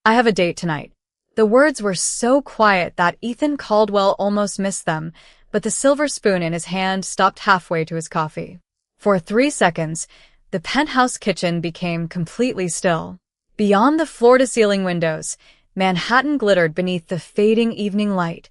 I have a date tonight. The words were so quiet that Ethan Caldwell almost missed them, but the silver spoon in his hand stopped halfway to his coffee. For 3 seconds, the penthouse kitchen became completely still. Beyond the floor-to-ceiling windows, Manhattan glittered beneath the fading evening light,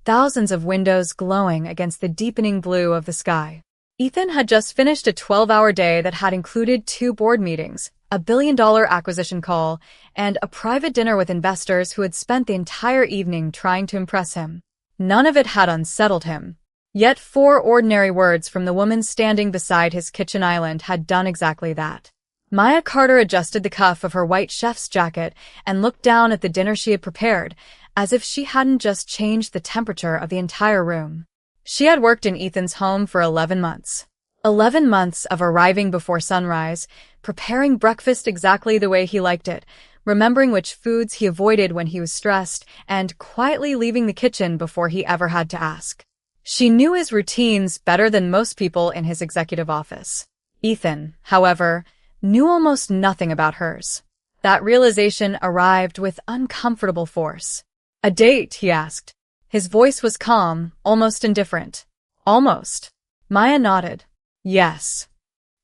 thousands of windows glowing against the deepening blue of the sky. Ethan had just finished a 12-hour day that had included 2 board meetings, a billion-dollar acquisition call, and a private dinner with investors who had spent the entire evening trying to impress him. None of it had unsettled him. Yet 4 ordinary words from the woman standing beside his kitchen island had done exactly that. Maya Carter adjusted the cuff of her white chef's jacket and looked down at the dinner she had prepared, as if she hadn't just changed the temperature of the entire room. She had worked in Ethan's home for 11 months. 11 months of arriving before sunrise, preparing breakfast exactly the way he liked it, remembering which foods he avoided when he was stressed, and quietly leaving the kitchen before he ever had to ask. She knew his routines better than most people in his executive office. Ethan, however, knew almost nothing about hers. That realization arrived with uncomfortable force. "A date?" he asked. His voice was calm, almost indifferent. "Almost." Maya nodded. "Yes."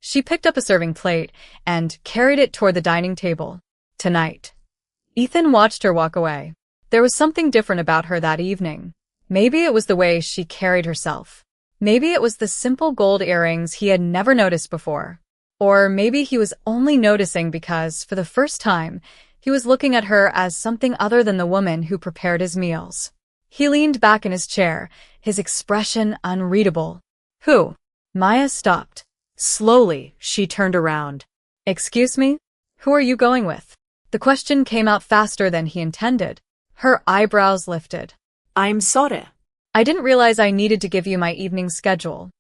She picked up a serving plate and carried it toward the dining table. "Tonight." Ethan watched her walk away. There was something different about her that evening. Maybe it was the way she carried herself. Maybe it was the simple gold earrings he had never noticed before. Or maybe he was only noticing because, for the first time, he was looking at her as something other than the woman who prepared his meals. He leaned back in his chair, his expression unreadable. "Who?" Maya stopped. Slowly, she turned around. "Excuse me? Who are you going with?" The question came out faster than he intended. Her eyebrows lifted. "I'm sorry." "I didn't realize I needed to give you my evening schedule."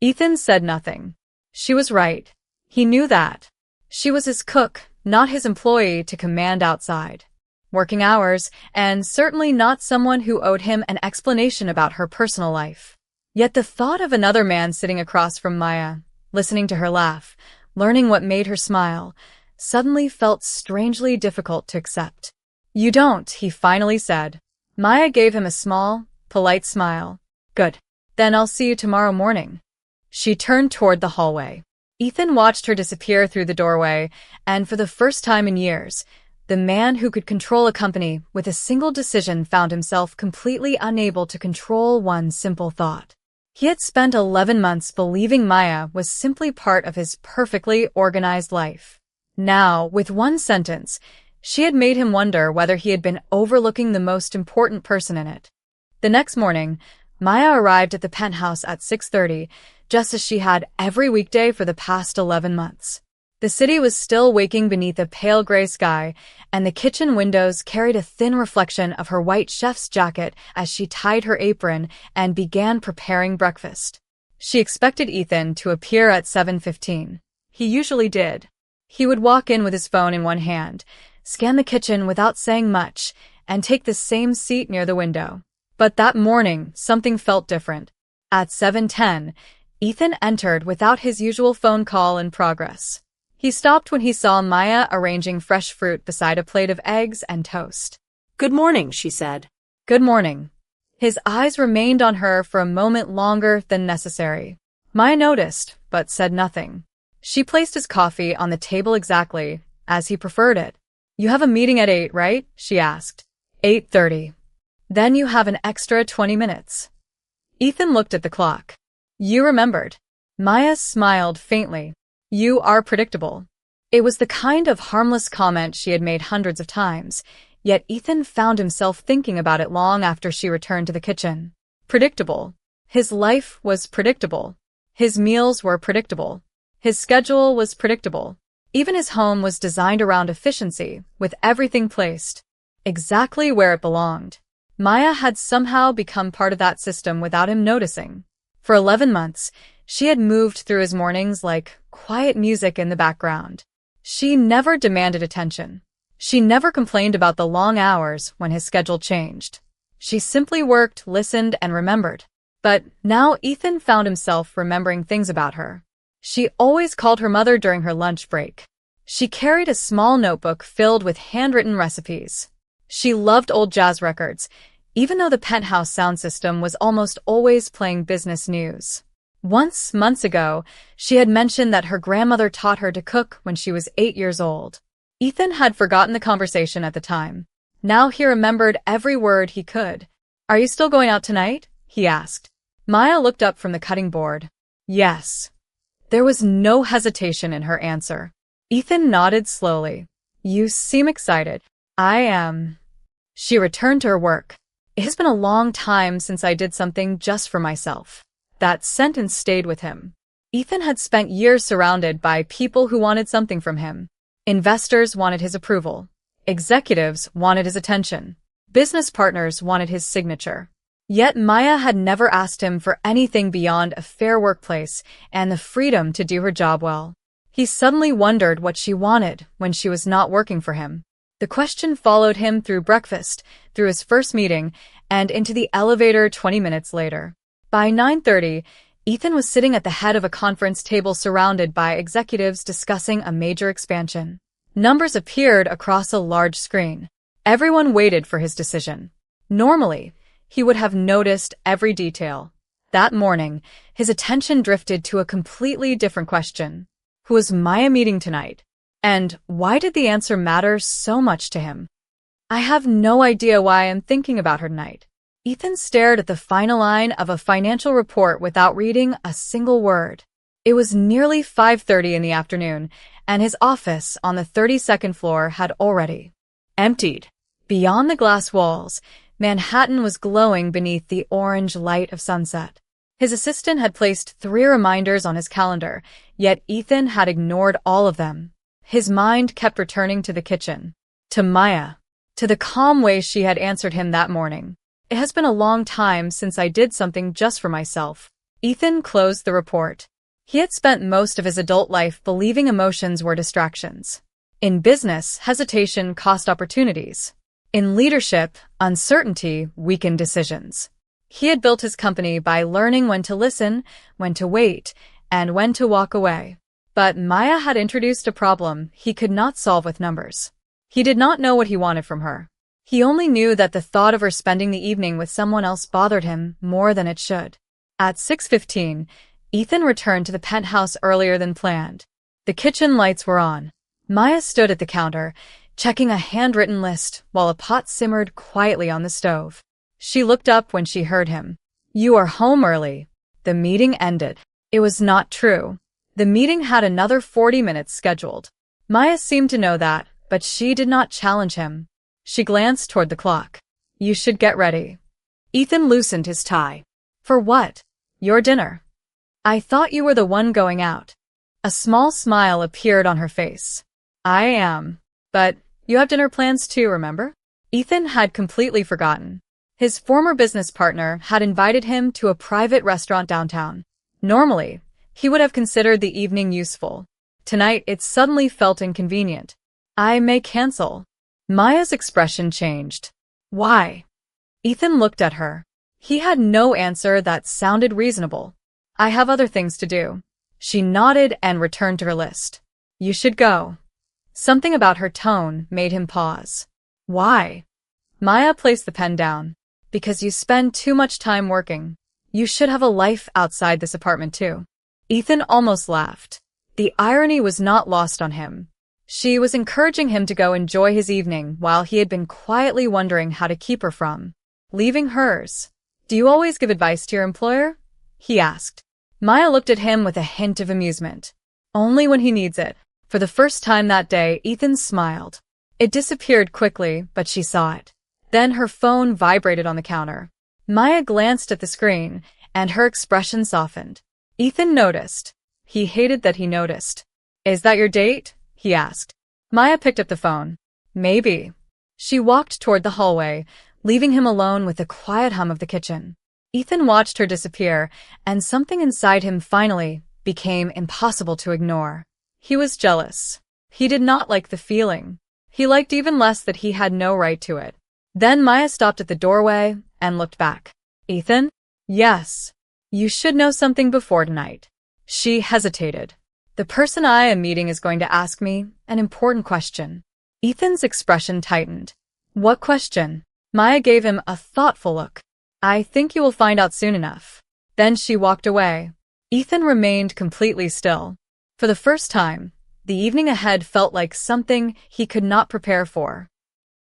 Ethan said nothing. She was right. He knew that. She was his cook, not his employee to command outside. Working hours, and certainly not someone who owed him an explanation about her personal life. Yet the thought of another man sitting across from Maya, listening to her laugh, learning what made her smile, suddenly felt strangely difficult to accept. "You don't," he finally said. Maya gave him a small, polite smile. "Good. Then I'll see you tomorrow morning." She turned toward the hallway. Ethan watched her disappear through the doorway, and for the first time in years, the man who could control a company with a single decision found himself completely unable to control one simple thought. He had spent 11 months believing Maya was simply part of his perfectly organized life. Now, with one sentence, she had made him wonder whether he had been overlooking the most important person in it. The next morning, Maya arrived at the penthouse at 6:30, just as she had every weekday for the past 11 months. The city was still waking beneath a pale gray sky, and the kitchen windows carried a thin reflection of her white chef's jacket as she tied her apron and began preparing breakfast. She expected Ethan to appear at 7:15. He usually did. He would walk in with his phone in one hand, scan the kitchen without saying much, and take the same seat near the window. But that morning, something felt different. At 7:10, Ethan entered without his usual phone call in progress. He stopped when he saw Maya arranging fresh fruit beside a plate of eggs and toast. "Good morning," she said. "Good morning." His eyes remained on her for a moment longer than necessary. Maya noticed, but said nothing. She placed his coffee on the table exactly as he preferred it. "You have a meeting at 8, right?" she asked. 8:30. "Then you have an extra 20 minutes. Ethan looked at the clock. "You remembered." Maya smiled faintly. "You are predictable." It was the kind of harmless comment she had made hundreds of times, yet Ethan found himself thinking about it long after she returned to the kitchen. Predictable. His life was predictable. His meals were predictable. His schedule was predictable. Even his home was designed around efficiency, with everything placed exactly where it belonged. Maya had somehow become part of that system without him noticing. For 11 months, she had moved through his mornings like quiet music in the background. She never demanded attention. She never complained about the long hours when his schedule changed. She simply worked, listened, and remembered. But now Ethan found himself remembering things about her. She always called her mother during her lunch break. She carried a small notebook filled with handwritten recipes. She loved old jazz records, even though the penthouse sound system was almost always playing business news. Once, months ago, she had mentioned that her grandmother taught her to cook when she was 8 years old. Ethan had forgotten the conversation at the time. Now he remembered every word he could. "Are you still going out tonight?" he asked. Maya looked up from the cutting board. "Yes." There was no hesitation in her answer. Ethan nodded slowly. "You seem excited." "I am." She returned to her work. "It has been a long time since I did something just for myself." That sentence stayed with him. Ethan had spent years surrounded by people who wanted something from him. Investors wanted his approval. Executives wanted his attention. Business partners wanted his signature. Yet Maya had never asked him for anything beyond a fair workplace and the freedom to do her job well. He suddenly wondered what she wanted when she was not working for him. The question followed him through breakfast, through his first meeting, and into the elevator 20 minutes later. By 9:30, Ethan was sitting at the head of a conference table surrounded by executives discussing a major expansion. Numbers appeared across a large screen. Everyone waited for his decision. Normally, he would have noticed every detail. That morning, his attention drifted to a completely different question. Who was Maya meeting tonight? And why did the answer matter so much to him? "I have no idea why I'm thinking about her tonight." Ethan stared at the final line of a financial report without reading a single word. It was nearly 5:30 in the afternoon, and his office on the 32nd floor had already emptied. Beyond the glass walls, Manhattan was glowing beneath the orange light of sunset. His assistant had placed 3 reminders on his calendar, yet Ethan had ignored all of them. His mind kept returning to the kitchen, to Maya, to the calm way she had answered him that morning. "It has been a long time since I did something just for myself." Ethan closed the report. He had spent most of his adult life believing emotions were distractions. In business, hesitation cost opportunities. In leadership, uncertainty weakened decisions. He had built his company by learning when to listen, when to wait, and when to walk away. But Maya had introduced a problem he could not solve with numbers. He did not know what he wanted from her. He only knew that the thought of her spending the evening with someone else bothered him more than it should. At 6:15, Ethan returned to the penthouse earlier than planned. The kitchen lights were on. Maya stood at the counter, checking a handwritten list while a pot simmered quietly on the stove. She looked up when she heard him. "You are home early." The meeting ended. It was not true. The meeting had another 40 minutes scheduled. Maya seemed to know that, but she did not challenge him. She glanced toward the clock. "You should get ready." Ethan loosened his tie. "For what?" "Your dinner." "I thought you were the one going out." A small smile appeared on her face. "I am. But you have dinner plans too, remember?" Ethan had completely forgotten. His former business partner had invited him to a private restaurant downtown. Normally, he would have considered the evening useful. Tonight, it suddenly felt inconvenient. "I may cancel." Maya's expression changed. "Why?" Ethan looked at her. He had no answer that sounded reasonable. "I have other things to do." She nodded and returned to her list. "You should go." Something about her tone made him pause. "Why?" Maya placed the pen down. "Because you spend too much time working. You should have a life outside this apartment too." Ethan almost laughed. The irony was not lost on him. She was encouraging him to go enjoy his evening while he had been quietly wondering how to keep her from leaving hers. "Do you always give advice to your employer?" he asked. Maya looked at him with a hint of amusement. "Only when he needs it." For the first time that day, Ethan smiled. It disappeared quickly, but she saw it. Then her phone vibrated on the counter. Maya glanced at the screen, and her expression softened. Ethan noticed. He hated that he noticed. "Is that your date?" he asked. Maya picked up the phone. "Maybe." She walked toward the hallway, leaving him alone with the quiet hum of the kitchen. Ethan watched her disappear, and something inside him finally became impossible to ignore. He was jealous. He did not like the feeling. He liked even less that he had no right to it. Then Maya stopped at the doorway and looked back. "Ethan?" "Yes." "You should know something before tonight." She hesitated. The person I am meeting is going to ask me an important question. Ethan's expression tightened. What question? Maya gave him a thoughtful look. I think you will find out soon enough. Then she walked away. Ethan remained completely still. For the first time, the evening ahead felt like something he could not prepare for.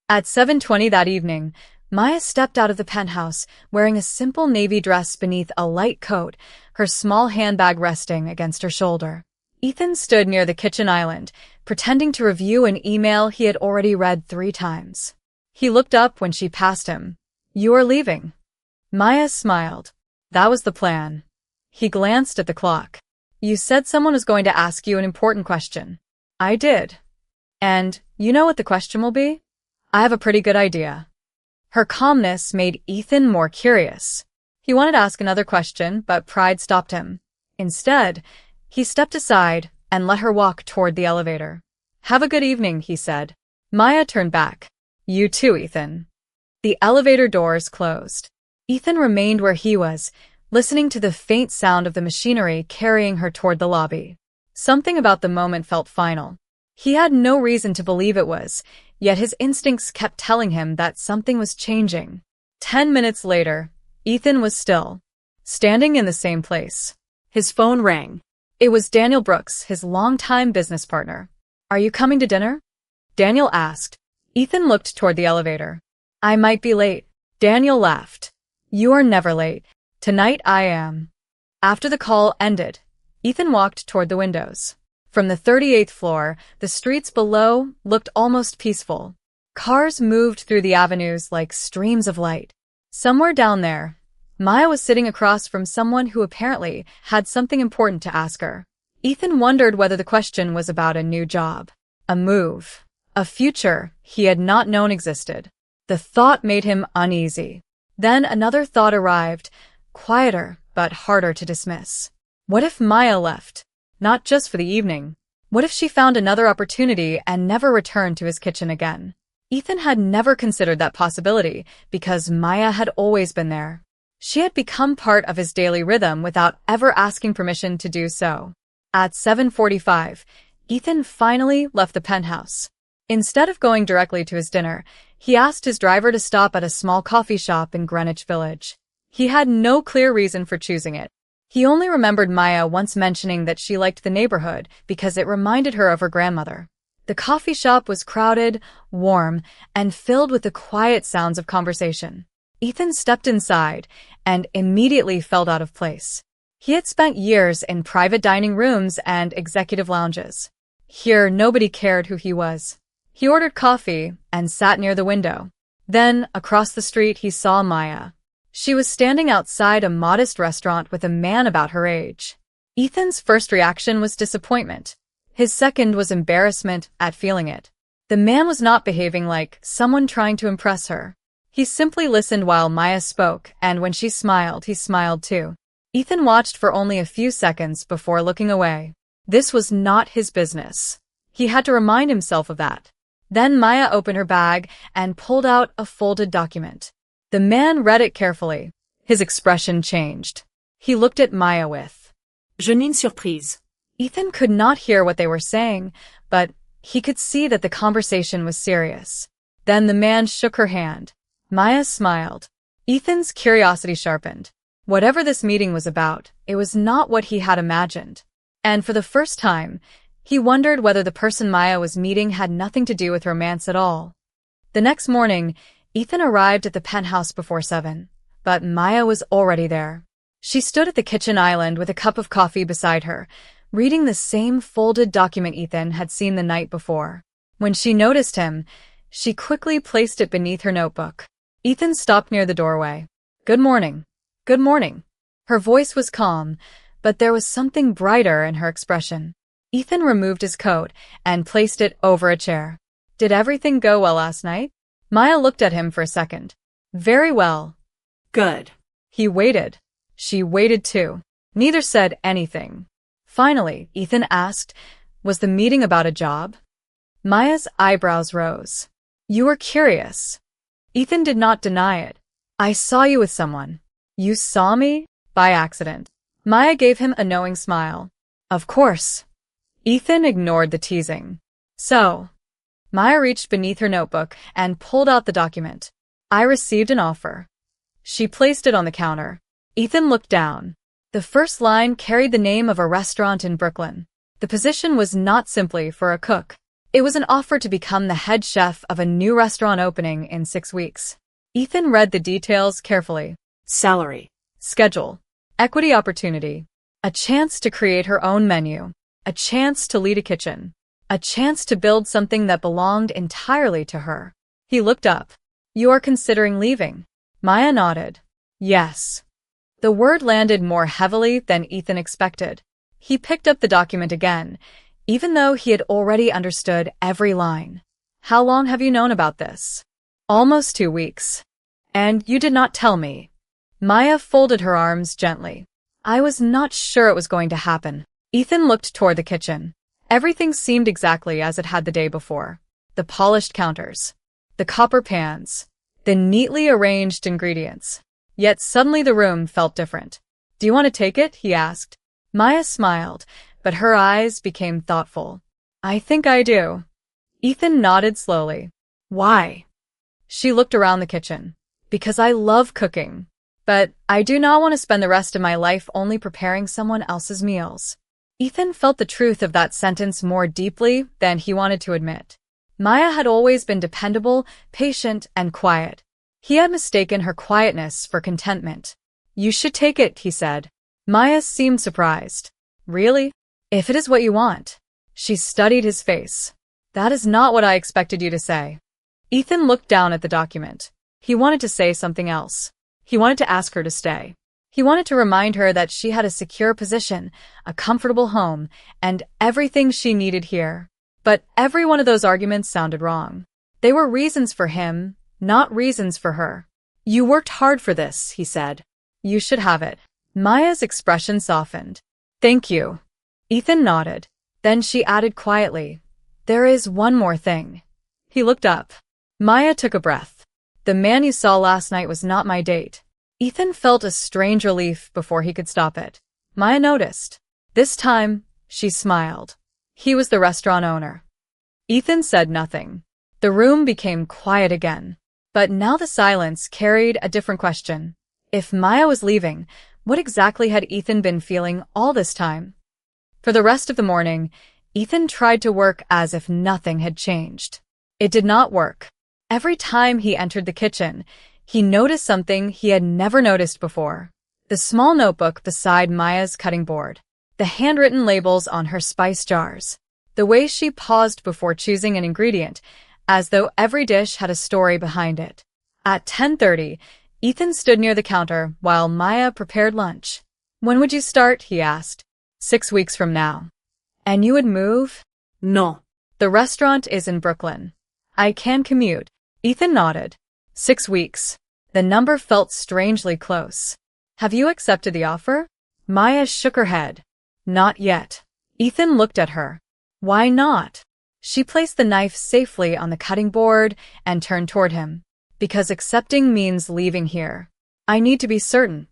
At 7:20 that evening, Maya stepped out of the penthouse wearing a simple navy dress beneath a light coat, her small handbag resting against her shoulder. Ethan stood near the kitchen island, pretending to review an email he had already read 3 times. He looked up when she passed him. You are leaving. Maya smiled. That was the plan. He glanced at the clock. You said someone was going to ask you an important question. I did. And you know what the question will be? I have a pretty good idea. Her calmness made Ethan more curious. He wanted to ask another question, but pride stopped him. Instead, he stepped aside and let her walk toward the elevator. Have a good evening, he said. Maya turned back. You too, Ethan. The elevator doors closed. Ethan remained where he was, listening to the faint sound of the machinery carrying her toward the lobby. Something about the moment felt final. He had no reason to believe it was, yet his instincts kept telling him that something was changing. 10 minutes later, Ethan was still, standing in the same place. His phone rang. It was Daniel Brooks, his longtime business partner. Are you coming to dinner? Daniel asked. Ethan looked toward the elevator. I might be late. Daniel laughed. You are never late. Tonight I am. After the call ended, Ethan walked toward the windows. From the 38th floor, the streets below looked almost peaceful. Cars moved through the avenues like streams of light. Somewhere down there, Maya was sitting across from someone who apparently had something important to ask her. Ethan wondered whether the question was about a new job, a move, a future he had not known existed. The thought made him uneasy. Then another thought arrived, quieter but harder to dismiss. What if Maya left? Not just for the evening. What if she found another opportunity and never returned to his kitchen again? Ethan had never considered that possibility because Maya had always been there. She had become part of his daily rhythm without ever asking permission to do so. At 7:45, Ethan finally left the penthouse. Instead of going directly to his dinner, he asked his driver to stop at a small coffee shop in Greenwich Village. He had no clear reason for choosing it. He only remembered Maya once mentioning that she liked the neighborhood because it reminded her of her grandmother. The coffee shop was crowded, warm, and filled with the quiet sounds of conversation. Ethan stepped inside and immediately felt out of place. He had spent years in private dining rooms and executive lounges. Here, nobody cared who he was. He ordered coffee and sat near the window. Then, across the street, he saw Maya. She was standing outside a modest restaurant with a man about her age. Ethan's first reaction was disappointment. His second was embarrassment at feeling it. The man was not behaving like someone trying to impress her. He simply listened while Maya spoke, and when she smiled, he smiled too. Ethan watched for only a few seconds before looking away. This was not his business. He had to remind himself of that. Then Maya opened her bag and pulled out a folded document. The man read it carefully. His expression changed. He looked at Maya with Je n'ai une surprise. Ethan could not hear what they were saying, but he could see that the conversation was serious. Then the man shook her hand. Maya smiled. Ethan's curiosity sharpened. Whatever this meeting was about, it was not what he had imagined. And for the first time, he wondered whether the person Maya was meeting had nothing to do with romance at all. The next morning, Ethan arrived at the penthouse before 7, but Maya was already there. She stood at the kitchen island with a cup of coffee beside her, reading the same folded document Ethan had seen the night before. When she noticed him, she quickly placed it beneath her notebook. Ethan stopped near the doorway. Good morning. Good morning. Her voice was calm, but there was something brighter in her expression. Ethan removed his coat and placed it over a chair. Did everything go well last night? Maya looked at him for a second. Very well. Good. He waited. She waited too. Neither said anything. Finally, Ethan asked, was the meeting about a job? Maya's eyebrows rose. You were curious. Ethan did not deny it. I saw you with someone. You saw me? By accident. Maya gave him a knowing smile. Of course. Ethan ignored the teasing. So, Maya reached beneath her notebook and pulled out the document. I received an offer. She placed it on the counter. Ethan looked down. The first line carried the name of a restaurant in Brooklyn. The position was not simply for a cook. It was an offer to become the head chef of a new restaurant opening in 6 weeks. Ethan read the details carefully. Salary. Schedule. Equity opportunity. A chance to create her own menu. A chance to lead a kitchen. A chance to build something that belonged entirely to her. He looked up. You are considering leaving? Maya nodded. Yes. The word landed more heavily than Ethan expected. He picked up the document again, even though he had already understood every line. How long have you known about this? Almost 2 weeks. And you did not tell me. Maya folded her arms gently. I was not sure it was going to happen. Ethan looked toward the kitchen. Everything seemed exactly as it had the day before. The polished counters. The copper pans. The neatly arranged ingredients. Yet suddenly the room felt different. Do you want to take it? He asked. Maya smiled, but her eyes became thoughtful. I think I do. Ethan nodded slowly. Why? She looked around the kitchen. Because I love cooking. But I do not want to spend the rest of my life only preparing someone else's meals. Ethan felt the truth of that sentence more deeply than he wanted to admit. Maya had always been dependable, patient, and quiet. He had mistaken her quietness for contentment. You should take it, he said. Maya seemed surprised. Really? If it is what you want. She studied his face. That is not what I expected you to say. Ethan looked down at the document. He wanted to say something else. He wanted to ask her to stay. He wanted to remind her that she had a secure position, a comfortable home, and everything she needed here. But every one of those arguments sounded wrong. They were reasons for him, not reasons for her. You worked hard for this, he said. You should have it. Maya's expression softened. Thank you. Ethan nodded. Then she added quietly, there is one more thing. He looked up. Maya took a breath. The man you saw last night was not my date. Ethan felt a strange relief before he could stop it. Maya noticed. This time, she smiled. He was the restaurant owner. Ethan said nothing. The room became quiet again. But now the silence carried a different question. If Maya was leaving, what exactly had Ethan been feeling all this time? For the rest of the morning, Ethan tried to work as if nothing had changed. It did not work. Every time he entered the kitchen, he noticed something he had never noticed before. The small notebook beside Maya's cutting board. The handwritten labels on her spice jars. The way she paused before choosing an ingredient, as though every dish had a story behind it. At 10:30, Ethan stood near the counter while Maya prepared lunch. When would you start? He asked. 6 weeks from now. And you would move? No. The restaurant is in Brooklyn. I can commute. Ethan nodded. 6 weeks. The number felt strangely close. Have you accepted the offer? Maya shook her head. Not yet. Ethan looked at her. Why not? She placed the knife safely on the cutting board and turned toward him. Because accepting means leaving here. I need to be certain.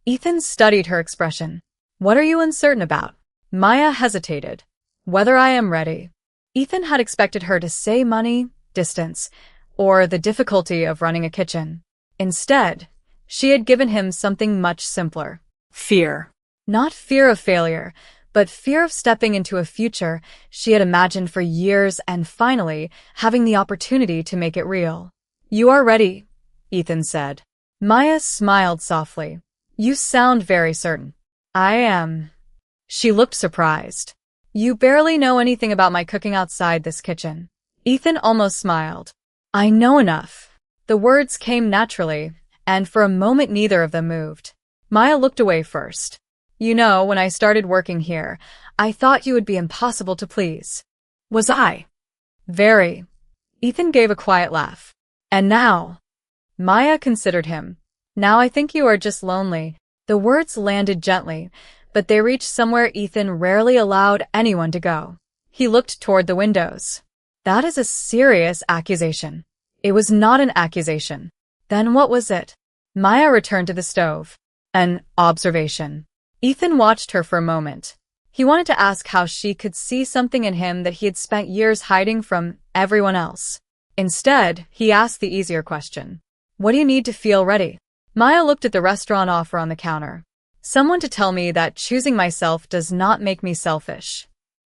Ethan studied her expression. What are you uncertain about? Maya hesitated. Whether I am ready. Ethan had expected her to say money, distance, or the difficulty of running a kitchen. Instead, she had given him something much simpler. Fear. Not fear of failure, but fear of stepping into a future she had imagined for years and finally having the opportunity to make it real. You are ready, Ethan said. Maya smiled softly. You sound very certain. I am. She looked surprised. You barely know anything about my cooking outside this kitchen. Ethan almost smiled. I know enough. The words came naturally, and for a moment neither of them moved. Maya looked away first. You know, when I started working here, I thought you would be impossible to please. Was I? Very. Ethan gave a quiet laugh. And now? Maya considered him. Now I think you are just lonely. The words landed gently, but they reached somewhere Ethan rarely allowed anyone to go. He looked toward the windows. That is a serious accusation. It was not an accusation. Then what was it? Maya returned to the stove. An observation. Ethan watched her for a moment. He wanted to ask how she could see something in him that he had spent years hiding from everyone else. Instead, he asked the easier question. What do you need to feel ready? Maya looked at the restaurant offer on the counter. Someone to tell me that choosing myself does not make me selfish.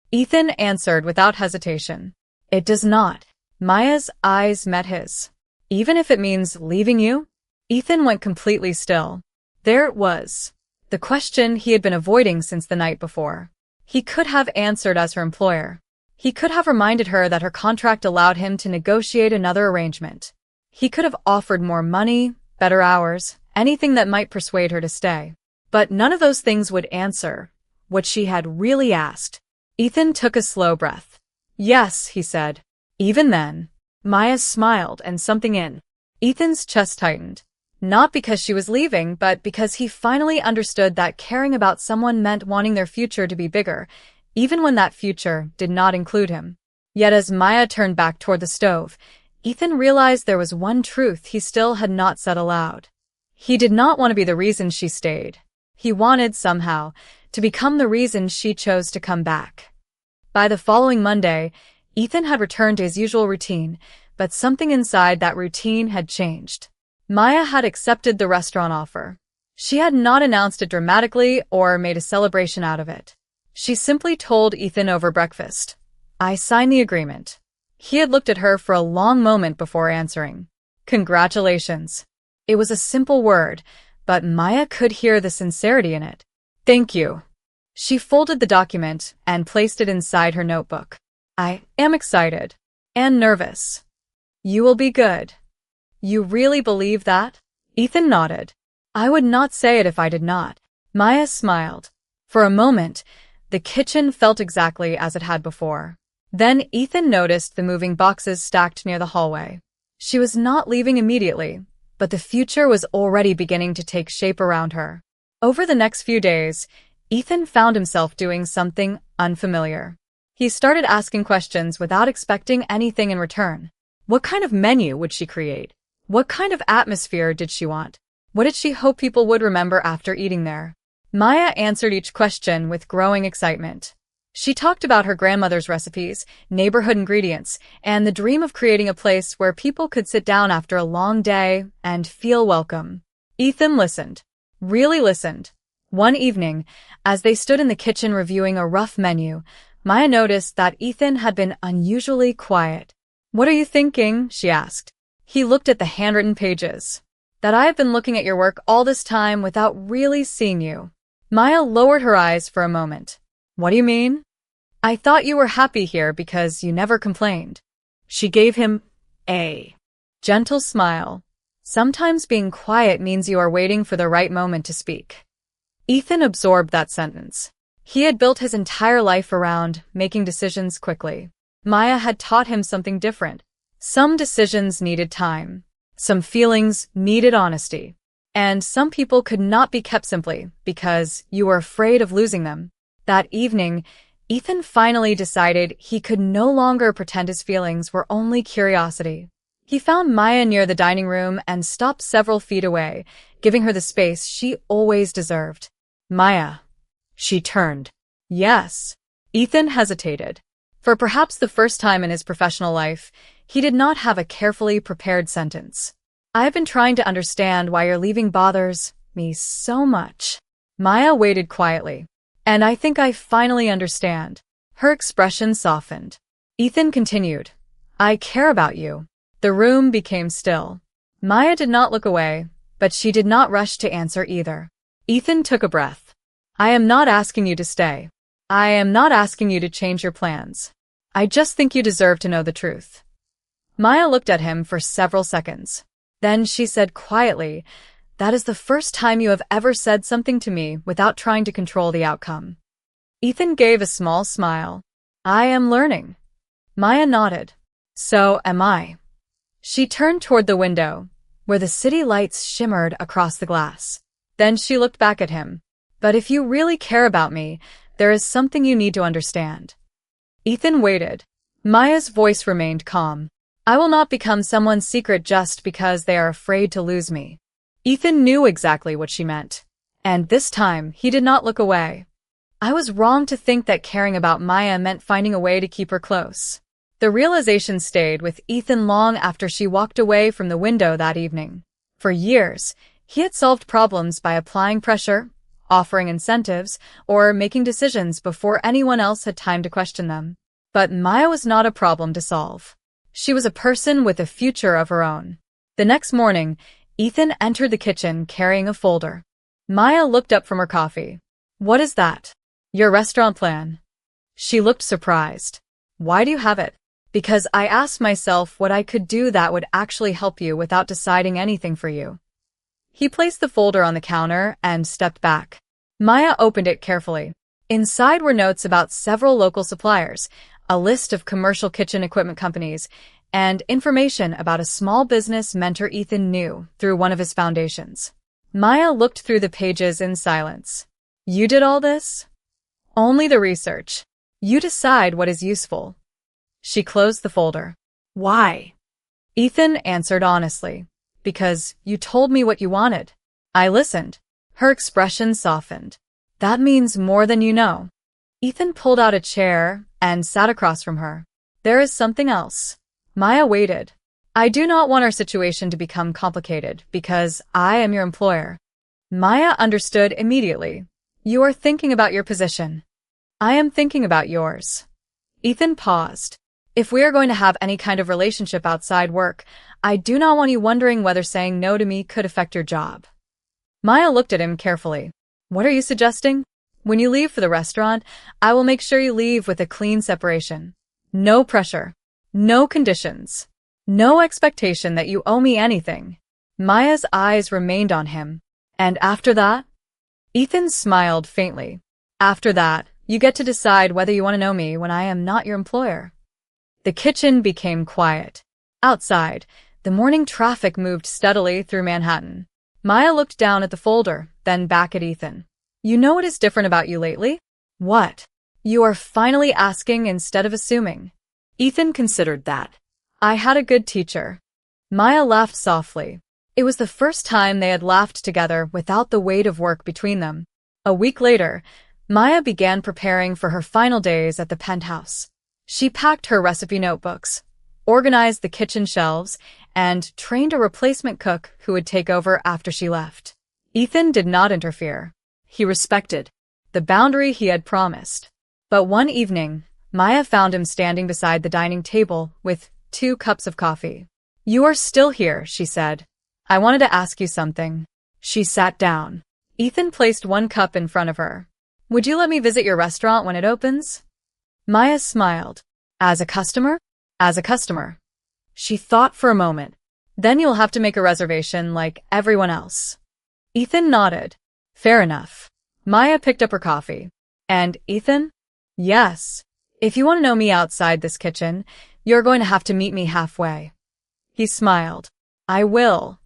Ethan answered without hesitation. It does not. Maya's eyes met his. Even if it means leaving you? Ethan went completely still. There it was. The question he had been avoiding since the night before. He could have answered as her employer. He could have reminded her that her contract allowed him to negotiate another arrangement. He could have offered more money, better hours, anything that might persuade her to stay. But none of those things would answer what she had really asked. Ethan took a slow breath. Yes, he said. Even then, Maya smiled and something in Ethan's chest tightened. Not because she was leaving, but because he finally understood that caring about someone meant wanting their future to be bigger, even when that future did not include him. Yet as Maya turned back toward the stove, Ethan realized there was one truth he still had not said aloud. He did not want to be the reason she stayed. He wanted, somehow, to become the reason she chose to come back. By the following Monday, Ethan had returned to his usual routine, but something inside that routine had changed. Maya had accepted the restaurant offer. She had not announced it dramatically or made a celebration out of it. She simply told Ethan over breakfast, I signed the agreement. He had looked at her for a long moment before answering. Congratulations. It was a simple word, but Maya could hear the sincerity in it. Thank you. She folded the document and placed it inside her notebook. I am excited. And nervous. You will be good. You really believe that? Ethan nodded. I would not say it if I did not. Maya smiled. For a moment, the kitchen felt exactly as it had before. Then Ethan noticed the moving boxes stacked near the hallway. She was not leaving immediately, but the future was already beginning to take shape around her. Over the next few days, Ethan found himself doing something unfamiliar. He started asking questions without expecting anything in return. What kind of menu would she create? What kind of atmosphere did she want? What did she hope people would remember after eating there? Maya answered each question with growing excitement. She talked about her grandmother's recipes, neighborhood ingredients, and the dream of creating a place where people could sit down after a long day and feel welcome. Ethan listened. Really listened. One evening, as they stood in the kitchen reviewing a rough menu, Maya noticed that Ethan had been unusually quiet. What are you thinking? She asked. He looked at the handwritten pages. That I have been looking at your work all this time without really seeing you. Maya lowered her eyes for a moment. What do you mean? I thought you were happy here because you never complained. She gave him a gentle smile. Sometimes being quiet means you are waiting for the right moment to speak. Ethan absorbed that sentence. He had built his entire life around making decisions quickly. Maya had taught him something different. Some decisions needed time. Some feelings needed honesty. And some people could not be kept simply because you were afraid of losing them. That evening, Ethan finally decided he could no longer pretend his feelings were only curiosity. He found Maya near the dining room and stopped several feet away, giving her the space she always deserved. Maya. She turned. Yes. Ethan hesitated. For perhaps the first time in his professional life, he did not have a carefully prepared sentence. I've been trying to understand why your leaving bothers me so much. Maya waited quietly. And I think I finally understand. Her expression softened. Ethan continued. I care about you. The room became still. Maya did not look away, but she did not rush to answer either. Ethan took a breath. I am not asking you to stay. I am not asking you to change your plans. I just think you deserve to know the truth. Maya looked at him for several seconds. Then she said quietly, That is the first time you have ever said something to me without trying to control the outcome. Ethan gave a small smile. I am learning. Maya nodded. So am I. She turned toward the window, where the city lights shimmered across the glass. Then she looked back at him. But if you really care about me, there is something you need to understand. Ethan waited. Maya's voice remained calm. I will not become someone's secret just because they are afraid to lose me. Ethan knew exactly what she meant. And this time, he did not look away. I was wrong to think that caring about Maya meant finding a way to keep her close. The realization stayed with Ethan long after she walked away from the window that evening. For years, he had solved problems by applying pressure, offering incentives, or making decisions before anyone else had time to question them. But Maya was not a problem to solve. She was a person with a future of her own. The next morning, Ethan entered the kitchen carrying a folder. Maya looked up from her coffee. "What is that?" "Your restaurant plan." She looked surprised. "Why do you have it?" "Because I asked myself what I could do that would actually help you without deciding anything for you." He placed the folder on the counter and stepped back. Maya opened it carefully. Inside were notes about several local suppliers, a list of commercial kitchen equipment companies, and information about a small business mentor Ethan knew through one of his foundations. Maya looked through the pages in silence. "You did all this?" "Only the research. You decide what is useful." She closed the folder. Why? Ethan answered honestly. "Because you told me what you wanted. I listened." Her expression softened. "That means more than you know." Ethan pulled out a chair and sat across from her. "There is something else." Maya waited. "I do not want our situation to become complicated because I am your employer." Maya understood immediately. "You are thinking about your position. I am thinking about yours." Ethan paused. "If we are going to have any kind of relationship outside work, I do not want you wondering whether saying no to me could affect your job." Maya looked at him carefully. "What are you suggesting?" "When you leave for the restaurant, I will make sure you leave with a clean separation. No pressure. No conditions. No expectation that you owe me anything." Maya's eyes remained on him. "And after that?" Ethan smiled faintly. "After that, you get to decide whether you want to know me when I am not your employer." The kitchen became quiet. Outside, the morning traffic moved steadily through Manhattan. Maya looked down at the folder, then back at Ethan. "You know what is different about you lately?" "What?" "You are finally asking instead of assuming." Ethan considered that. "I had a good teacher." Maya laughed softly. It was the first time they had laughed together without the weight of work between them. A week later, Maya began preparing for her final days at the penthouse. She packed her recipe notebooks, organized the kitchen shelves, and trained a replacement cook who would take over after she left. Ethan did not interfere. He respected the boundary he had promised. But one evening, Maya found him standing beside the dining table with 2 cups of coffee. "You are still here," she said. "I wanted to ask you something." She sat down. Ethan placed 1 cup in front of her. "Would you let me visit your restaurant when it opens?" Maya smiled. "As a customer?" "As a customer." She thought for a moment. "Then you'll have to make a reservation like everyone else." Ethan nodded. "Fair enough." Maya picked up her coffee. "And Ethan?" "Yes. If you want to know me outside this kitchen, you're going to have to meet me halfway." He smiled. "I will."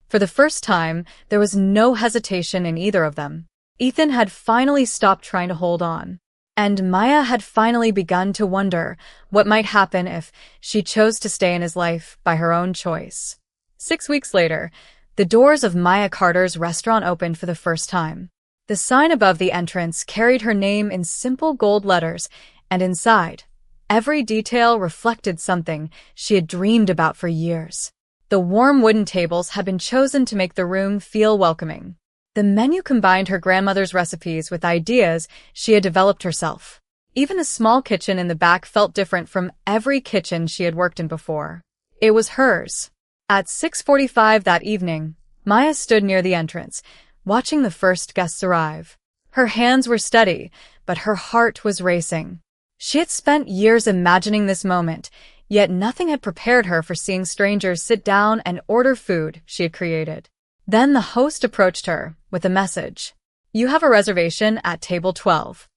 For the first time, there was no hesitation in either of them. Ethan had finally stopped trying to hold on. And Maya had finally begun to wonder what might happen if she chose to stay in his life by her own choice. 6 weeks later, the doors of Maya Carter's restaurant opened for the first time. The sign above the entrance carried her name in simple gold letters, and inside, every detail reflected something she had dreamed about for years. The warm wooden tables had been chosen to make the room feel welcoming. The menu combined her grandmother's recipes with ideas she had developed herself. Even the small kitchen in the back felt different from every kitchen she had worked in before. It was hers. At 6:45 that evening, Maya stood near the entrance, watching the first guests arrive. Her hands were steady, but her heart was racing. She had spent years imagining this moment, yet nothing had prepared her for seeing strangers sit down and order food she had created. Then the host approached her with a message. "You have a reservation at table 12.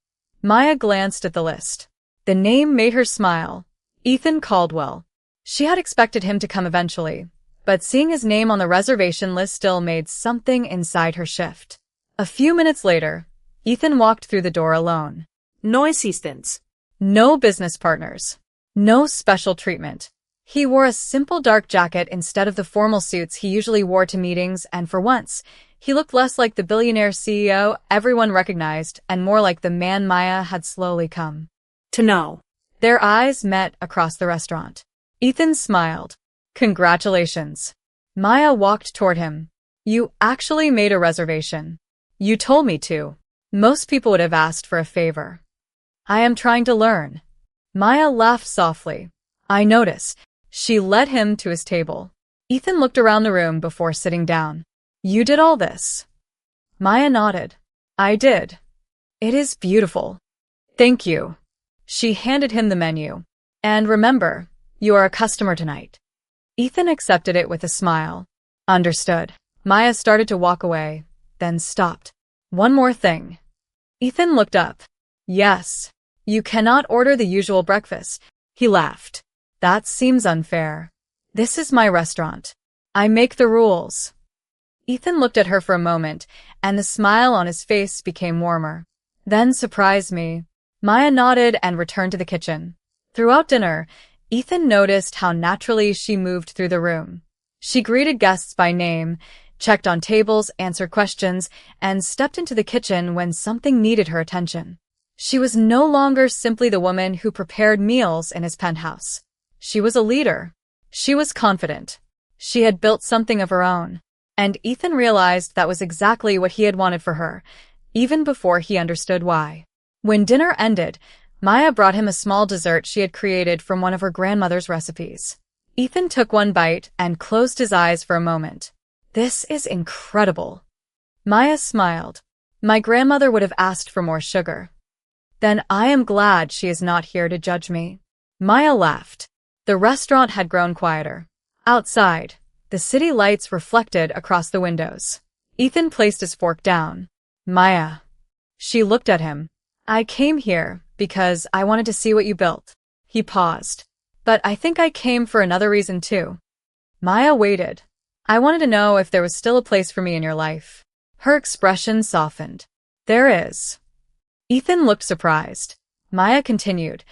Maya glanced at the list. The name made her smile. Ethan Caldwell. She had expected him to come eventually, but seeing his name on the reservation list still made something inside her shift. A few minutes later, Ethan walked through the door alone. No assistants. No business partners. No special treatment. He wore a simple dark jacket instead of the formal suits he usually wore to meetings, and for once, He looked less like the billionaire CEO everyone recognized and more like the man Maya had slowly come to know. Their eyes met across the restaurant. Ethan smiled. Congratulations. Maya walked toward him. You actually made a reservation. You told me to. Most people would have asked for a favor. I am trying to learn. Maya laughed softly. I notice. She led him to his table. Ethan looked around the room before sitting down. You did all this? Maya nodded. I did. It is beautiful. Thank you. She handed him the menu. And remember, you are a customer tonight. Ethan accepted it with a smile. Understood. Maya started to walk away, then stopped. One more thing. Ethan looked up. Yes. You cannot order the usual breakfast. He laughed. That seems unfair. This is my restaurant. I make the rules. Ethan looked at her for a moment, and the smile on his face became warmer. Then surprise me. Maya nodded and returned to the kitchen. Throughout dinner, Ethan noticed how naturally she moved through the room. She greeted guests by name, checked on tables, answered questions, and stepped into the kitchen when something needed her attention. She was no longer simply the woman who prepared meals in his penthouse. She was a leader. She was confident. She had built something of her own. And Ethan realized that was exactly what he had wanted for her, even before he understood why. When dinner ended, Maya brought him a small dessert she had created from one of her grandmother's recipes. Ethan took one bite and closed his eyes for a moment. This is incredible. Maya smiled. My grandmother would have asked for more sugar. Then I am glad she is not here to judge me. Maya laughed. The restaurant had grown quieter. Outside, the city lights reflected across the windows. Ethan placed his fork down. Maya. She looked at him. I came here because I wanted to see what you built. He paused. But I think I came for another reason too. Maya waited. I wanted to know if there was still a place for me in your life. Her expression softened. There is. Ethan looked surprised. Maya continued,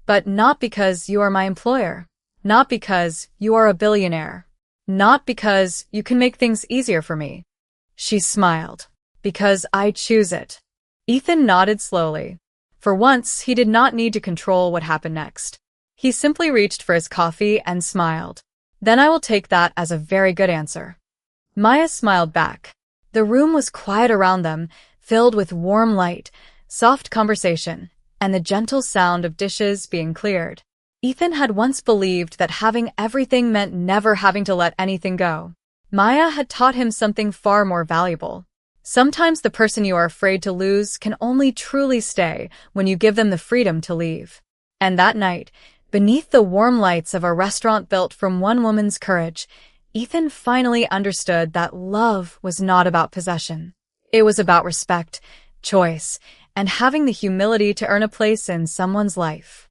but not because you are my employer. Not because you are a billionaire. Not because you can make things easier for me. She smiled. Because I choose it. Ethan nodded slowly. For once, he did not need to control what happened next. He simply reached for his coffee and smiled. Then I will take that as a very good answer. Maya smiled back. The room was quiet around them, filled with warm light, soft conversation, and the gentle sound of dishes being cleared. Ethan had once believed that having everything meant never having to let anything go. Maya had taught him something far more valuable. Sometimes the person you are afraid to lose can only truly stay when you give them the freedom to leave. And that night, beneath the warm lights of a restaurant built from one woman's courage, Ethan finally understood that love was not about possession. It was about respect, choice, and having the humility to earn a place in someone's life.